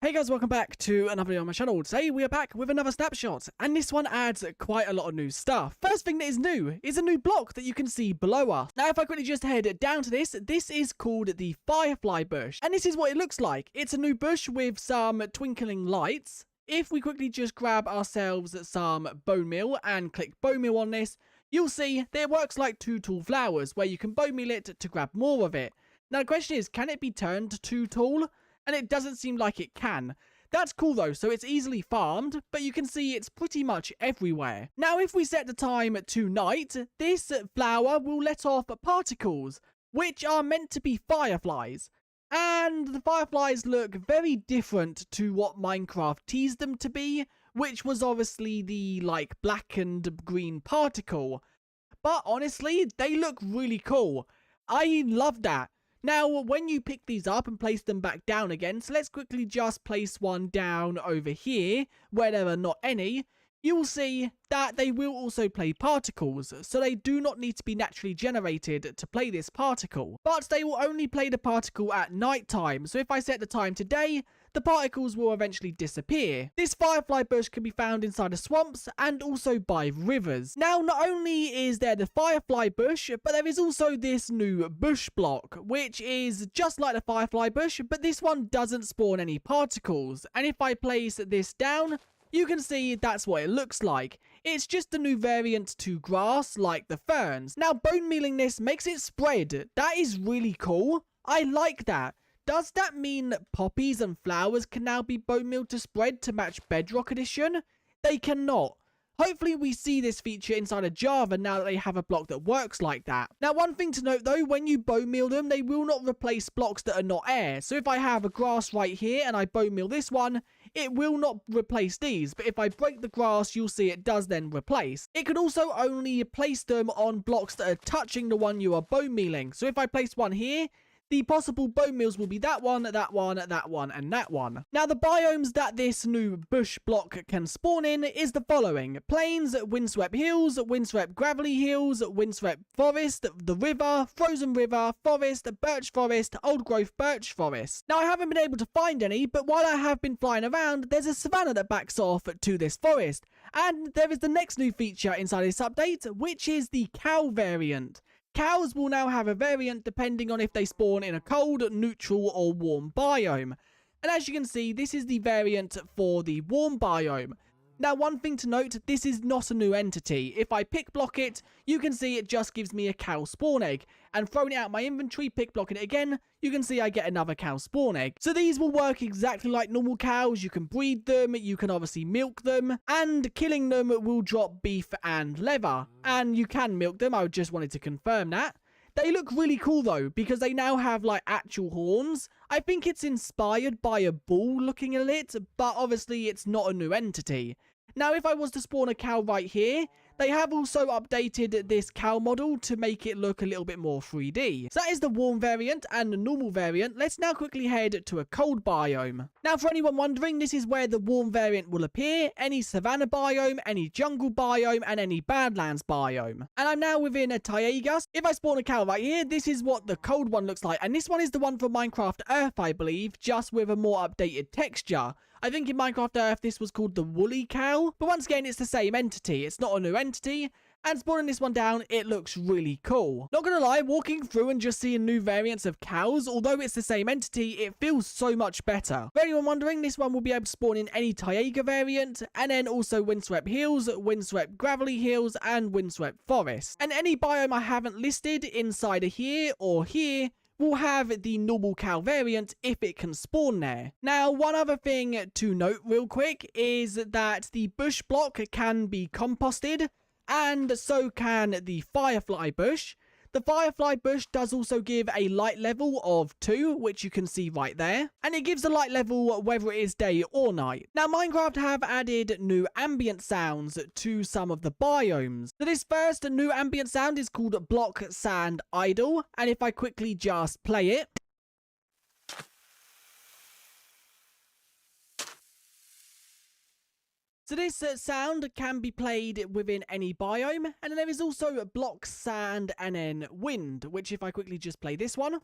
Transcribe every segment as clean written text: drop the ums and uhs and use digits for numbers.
Hey guys, welcome back to another video on my channel. Today we are back with another snapshot, and this one adds quite a lot of new stuff. First thing that is new is a new block that you can see below us. Now if I quickly just head down to this is called the Firefly Bush, and this is what it looks like. It's a new bush with some twinkling lights. If we quickly just grab ourselves some bone meal and click bone meal on this, you'll see that it works like two tall flowers where you can bone meal it to grab more of it. Now the question is, can it be turned too tall? And it doesn't seem like it can. That's cool though, so it's easily farmed, but you can see it's pretty much everywhere. Now if we set the time to night, this flower will let off particles, which are meant to be fireflies. And the fireflies look very different to what Minecraft teased them to be, which was obviously the black and green particle. But honestly, they look really cool. I love that. Now, when you pick these up and place them back down again, so let's quickly just place one down over here, where there are not any, you will see that they will also play particles, so they do not need to be naturally generated to play this particle. But they will only play the particle at night time, so if I set the time today, the particles will eventually disappear. This Firefly Bush can be found inside the swamps and also by rivers. Now, not only is there the Firefly Bush, but there is also this new bush block, which is just like the Firefly Bush, but this one doesn't spawn any particles. And if I place this down, you can see that's what it looks like. It's just a new variant to grass like the ferns. Now, bone mealing this makes it spread. That is really cool. I like that. Does that mean poppies and flowers can now be bone mealed to spread to match Bedrock Edition? They cannot. Hopefully we see this feature inside of Java now that they have a block that works like that. Now one thing to note though, when you bone meal them, they will not replace blocks that are not air. So if I have a grass right here and I bone meal this one, it will not replace these. But if I break the grass, you'll see it does then replace. It can also only place them on blocks that are touching the one you are bone mealing. So if I place one here, the possible bone meals will be that one, that one, that one, and that one. Now, the biomes that this new bush block can spawn in is the following: plains, windswept hills, windswept gravelly hills, windswept forest, the river, frozen river, forest, birch forest, old growth birch forest. Now, I haven't been able to find any, but while I have been flying around, there's a savanna that backs off to this forest. And there is the next new feature inside this update, which is the cow variant. Cows will now have a variant depending on if they spawn in a cold, neutral, or warm biome. And as you can see, this is the variant for the warm biome. Now, one thing to note, this is not a new entity. If I pick block it, you can see it just gives me a cow spawn egg. And throwing it out my inventory, pick blocking it again, you can see I get another cow spawn egg. So these will work exactly like normal cows. You can breed them, you can obviously milk them, and killing them will drop beef and leather. And you can milk them, I just wanted to confirm that. They look really cool though, because they now have actual horns. I think it's inspired by a bull looking at it, but obviously it's not a new entity. Now if I was to spawn a cow right here, they have also updated this cow model to make it look a little bit more 3D. So that is the warm variant and the normal variant. Let's now quickly head to a cold biome. Now for anyone wondering, this is where the warm variant will appear, any savanna biome, any jungle biome, and any badlands biome. And I'm now within a taiga. If I spawn a cow right here, this is what the cold one looks like. And this one is the one from Minecraft Earth, I believe, just with a more updated texture. I think in Minecraft Earth this was called the woolly cow, but once again it's the same entity, it's not a new entity, and spawning this one down, it looks really cool. Not gonna lie, walking through and just seeing new variants of cows, although it's the same entity, it feels so much better. For anyone wondering, this one will be able to spawn in any taiga variant, and then also windswept hills, windswept gravelly hills, and windswept forests. And any biome I haven't listed inside of here or here will have the normal cow variant if it can spawn there. Now, one other thing to note real quick is that the bush block can be composted, and so can the Firefly Bush. The Firefly Bush does also give a light level of 2, which you can see right there. And it gives a light level whether it is day or night. Now, Minecraft have added new ambient sounds to some of the biomes. So this first new ambient sound is called Block Sand Idle. And if I quickly just play it, so this sound can be played within any biome, and then there is also block, sand, and then wind, which if I quickly just play this one,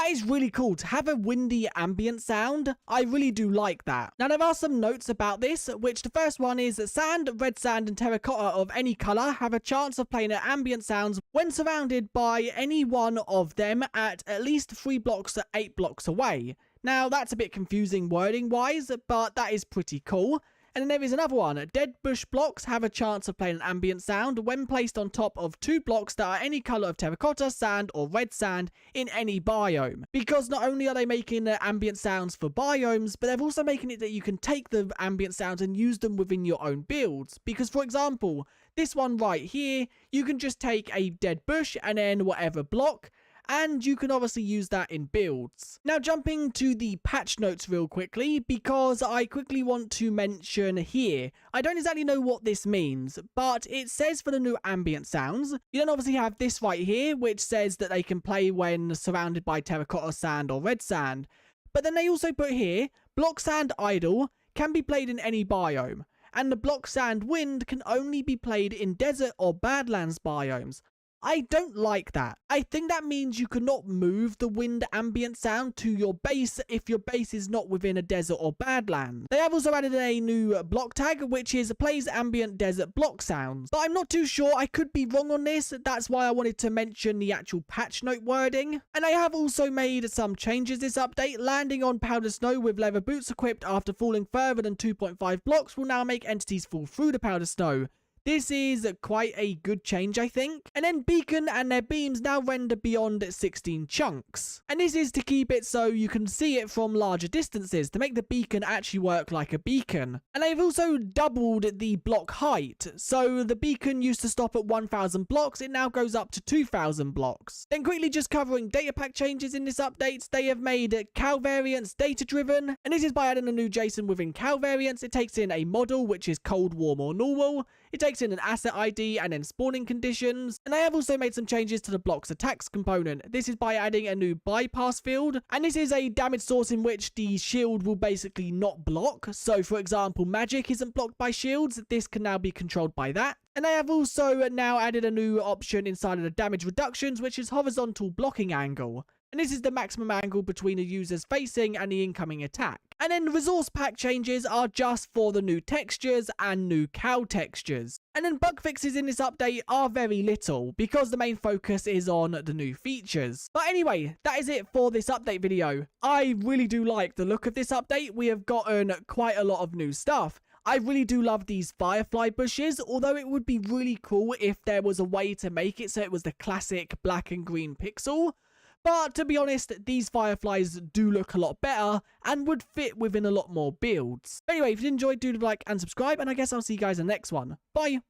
That is really cool to have a windy ambient sound. I really do like that. Now there are some notes about this, which the first one is that sand, red sand and terracotta of any colour have a chance of playing ambient sounds when surrounded by any one of them at least 3 blocks to 8 blocks away. Now that's a bit confusing wording wise, but that is pretty cool. And then there is another one. Dead bush blocks have a chance of playing an ambient sound when placed on top of 2 blocks that are any colour of terracotta, sand or red sand in any biome. Because not only are they making ambient sounds for biomes, but they're also making it that you can take the ambient sounds and use them within your own builds. Because for example, this one right here, you can just take a dead bush and then whatever block, and you can obviously use that in builds. Now jumping to the patch notes real quickly, because I quickly want to mention here, I don't exactly know what this means, but it says for the new ambient sounds, you then obviously have this right here, which says that they can play when surrounded by terracotta, sand or red sand. But then they also put here, block sand idle can be played in any biome, and the block sand wind can only be played in desert or badlands biomes. I don't like that. I think that means you cannot move the wind ambient sound to your base if your base is not within a desert or badland. They have also added a new block tag, which is plays ambient desert block sounds. But I'm not too sure. I could be wrong on this. That's why I wanted to mention the actual patch note wording. And I have also made some changes this update. Landing on powdered snow with leather boots equipped after falling further than 2.5 blocks will now make entities fall through the powdered snow. This is quite a good change, I think. And then beacon and their beams now render beyond 16 chunks. And this is to keep it so you can see it from larger distances, to make the beacon actually work like a beacon. And they've also doubled the block height. So the beacon used to stop at 1,000 blocks, it now goes up to 2,000 blocks. Then quickly just covering data pack changes in this update, they have made cow variants data driven. And this is by adding a new JSON within cow variants. It takes in a model, which is cold, warm or normal. It takes in an asset ID and then spawning conditions. And I have also made some changes to the block's attacks component. This is by adding a new bypass field. And this is a damage source in which the shield will basically not block. So for example, magic isn't blocked by shields. This can now be controlled by that. And I have also now added a new option inside of the damage reductions, which is horizontal blocking angle. And this is the maximum angle between the user's facing and the incoming attack. And then resource pack changes are just for the new textures and new cow textures. And then bug fixes in this update are very little, because the main focus is on the new features. But anyway, that is it for this update video. I really do like the look of this update. We have gotten quite a lot of new stuff. I really do love these firefly bushes, although it would be really cool if there was a way to make it so it was the classic black and green pixel. But to be honest, these fireflies do look a lot better and would fit within a lot more builds. Anyway, if you enjoyed, do like and subscribe, and I guess I'll see you guys in the next one. Bye!